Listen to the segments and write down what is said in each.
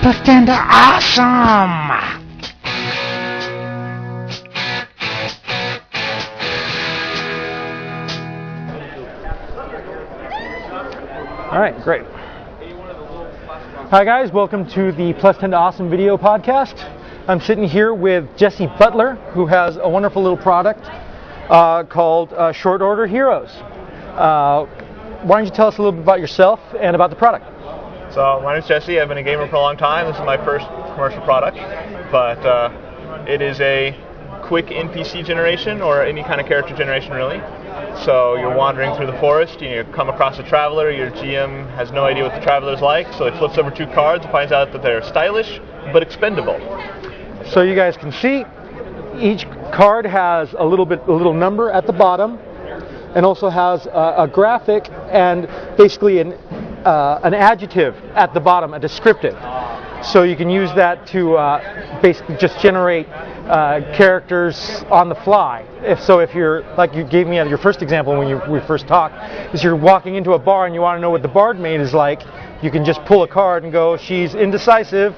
Pretend awesome! All right, great. Hi guys, welcome to the Plus 10 to Awesome video podcast. I'm sitting here with Jesse Butler, who has a wonderful little product called Short Order Heroes. Why don't you tell us a little bit about yourself and about the product? So my name is Jesse. I've been a gamer for a long time. This is my first commercial product, but it is a quick NPC generation, or any kind of character generation really. So you're wandering through the forest, you come across a traveler, your GM has no idea what the traveler's like, so he flips over 2 cards and finds out that they're stylish but expendable. So you guys can see, each card has a little number at the bottom, and also has a graphic and basically an adjective at the bottom, a descriptive. So you can use that to basically just generate characters on the fly. If you're, like you gave me your first example when we first talked, is you're walking into a bar and you want to know what the barmaid is like, you can just pull a card and go, she's indecisive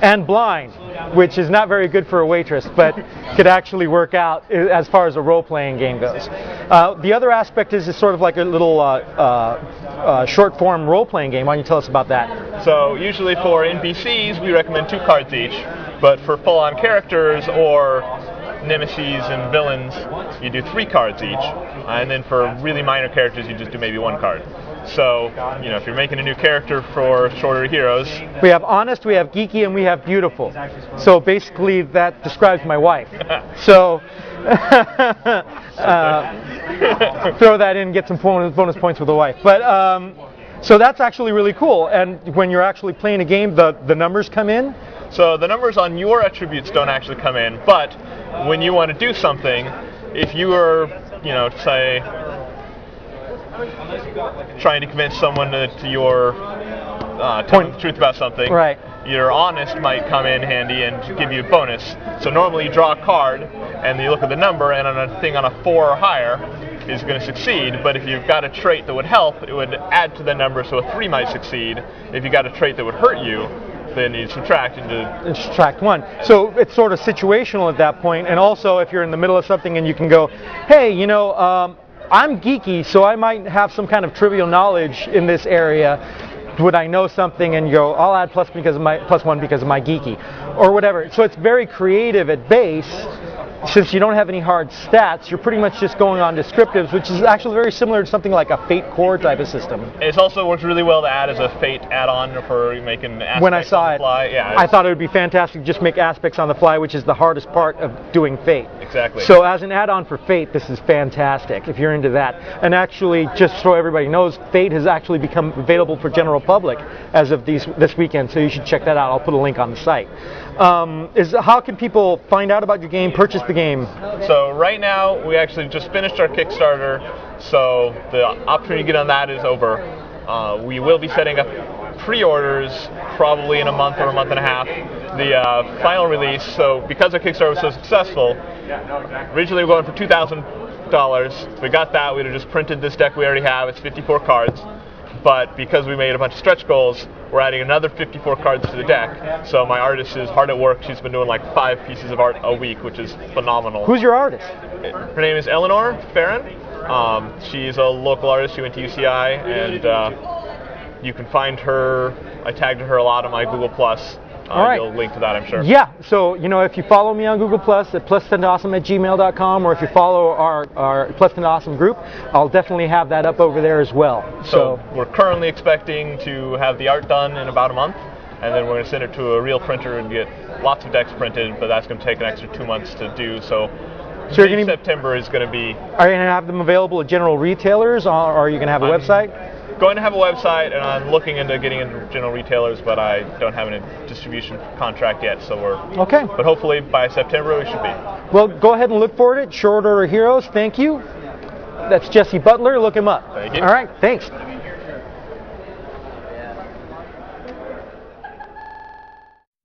and blind, which is not very good for a waitress, but could actually work out as far as a role-playing game goes. The other aspect is sort of like a little short-form role-playing game. Why don't you tell us about that? So usually for NPCs, we recommend 2 cards each, but for full-on characters or nemesis and villains, you do 3 cards each, and then for really minor characters, you just do maybe 1 card. So, you know, if you're making a new character for Short Order Heroes... We have honest, we have geeky, and we have beautiful. So basically that describes my wife. So throw that in, get some bonus points with the wife. But so that's actually really cool. And when you're actually playing a game, the numbers come in? So the numbers on your attributes don't actually come in, but when you want to do something, if you were, you know, say, trying to convince someone to your telling the truth about something, right, your honest might come in handy and give you a bonus. So normally you draw a card and you look at the number, and on a thing on a 4 or higher is going to succeed, but if you've got a trait that would help, it would add to the number, so a 3 might succeed. If you got a trait that would hurt you, then you subtract and subtract 1. So it's sort of situational at that point. And also if you're in the middle of something and you can go, hey, you know, I'm geeky, so I might have some kind of trivial knowledge in this area. Would I know something? And you go, I'll add +1 because of my geeky, or whatever. So it's very creative at base. Since you don't have any hard stats, you're pretty much just going on descriptives, which is actually very similar to something like a Fate Core type of system. It also works really well to add as a Fate add-on for making aspects when I saw on the fly. Yeah, I thought it would be fantastic to just make aspects on the fly, which is the hardest part of doing Fate. Exactly. So as an add-on for Fate, this is fantastic if you're into that. And actually, just so everybody knows, Fate has actually become available for general public as of this weekend, so you should check that out. I'll put a link on the site. How can people find out about your game, purchase the game? So right now, we actually just finished our Kickstarter, so the opportunity to get on that is over. We will be setting up pre-orders probably in a month or a month and a half. The final release, so because our Kickstarter was so successful, originally we were going for $2,000. We got that, we would have just printed this deck we already have. It's 54 cards. But because we made a bunch of stretch goals, we're adding another 54 cards to the deck. So my artist is hard at work. She's been doing like 5 pieces of art a week, which is phenomenal. Who's your artist? Her name is Eleanor Farron. She's a local artist. She went to UCI, and you can find her. I tagged her a lot on my Google+. All right. You'll link to that, I'm sure. Yeah, so, you know, if you follow me on Google+, at plus10toawesome@gmail.com, or if you follow our Plus 10 to Awesome group, I'll definitely have that up over there as well. So we're currently expecting to have the art done in about a month, and then we're going to send it to a real printer and get lots of decks printed, but that's going to take an extra 2 months to do, so September is going to be... Are you going to have them available at general retailers, or are you going to have a website? Going to have a website, and I'm looking into getting into general retailers, but I don't have a distribution contract yet, so we're... Okay. But hopefully by September we should be. Well, go ahead and look for it. Short Order Heroes, thank you. That's Jesse Butler. Look him up. Thank you. All right, thanks.